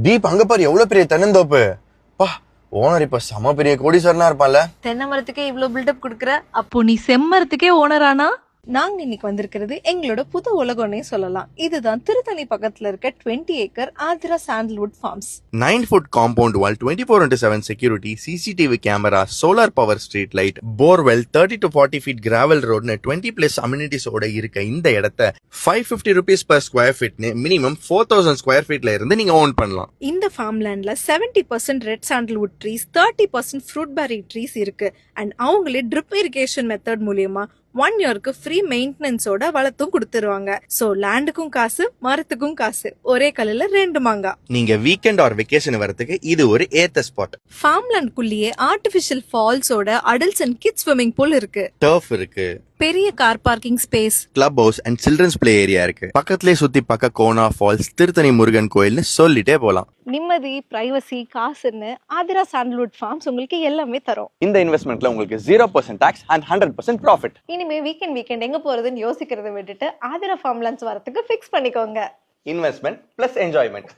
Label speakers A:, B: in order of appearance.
A: தீப் அங்க பாரு எவ்வளவு பெரிய தென்னந்தோப்பு. பா, ஓனர் இப்ப செம பெரிய கோடீஸ்வரனா இருப்பான்ல.
B: தென்னை மரத்துக்கே இவ்ளோ பில்டப் குடுக்குற.
C: அப்போ நீ செம்மரத்துக்கே ஓனரானா?
B: நாங்க இன்னைக்கு வந்திருக்கிறது எங்களோட புது உலகம்னே சொல்லலாம். இதுதான் திருத்தணி பக்கத்துல இருக்க 20 acre Aadhira sandalwood farms.
A: 9-foot compound wall, 24/7 security, CCTV camera, solar power street light, borewell, 30 to 40 feet gravel road, 20+ amenities ஓட இருக்க இந்த இடத்தை 550 rupees per square feet minimum 4000 square feetல இருந்து நீங்க ஓன் பண்ணலாம்.
B: இந்த ஃபார்ம் லேண்ட்ல 70% red sandalwood trees, 30% fruit berry trees இருக்கு. அண்ட் அவங்களே ட்ரிப் இரிகேஷன் மெத்தட் மூலியமா 1 இயர்க்கு ஃப்ரீ மெயின்டெனன்ஸோட வளர்த்தும் கொடுத்துருவாங்க. சோ லேண்டுக்கும் காசு, மரத்துக்கும் காசு, ஒரே கல்லுல 2 மாங்காய்.
A: நீங்க வீக்கெண்ட் ஆர் வெக்கேஷன் வரதுக்கு இது ஒரு ஏத்த ஸ்பாட்.
B: ஃபார்ம் லேண்ட்குள்ளேயே ஆர்டிபிஷியல் ஃபால்ஸோட adults and kids swimming pool இருக்கு.
A: டர்ஃப் இருக்கு,
B: பெரிய car parking space,
A: club house and children's play area இருக்கு. பக்கத்திலே சுத்தி பக்க கோனா ஃபால்ஸ், திருத்தணி முருகன் கோயில்னு சொல்லிட்டே போலாம்.
B: நிம்மதி, பிரைவசி, காசுன்னு ஆதிரா சாண்டல்வுட் ஃபார்ம்ஸ் உங்களுக்கு எல்லாமே தரும்.
D: இந்த இன்வெஸ்ட்மெண்ட்ல உங்களுக்கு 0% டாக்ஸ் அண்ட் 100% ப்ராஃபிட்.
B: இனிமே வீக்கெண்ட் எங்க போறதுன்னு யோசிக்கிறத விட்டுட்டு ஆதிரா ஃபார்ம் லேண்ட்ஸ் வரதுக்கு ஃபிக்ஸ் பண்ணிக்கோங்க.
D: Investment plus enjoyment.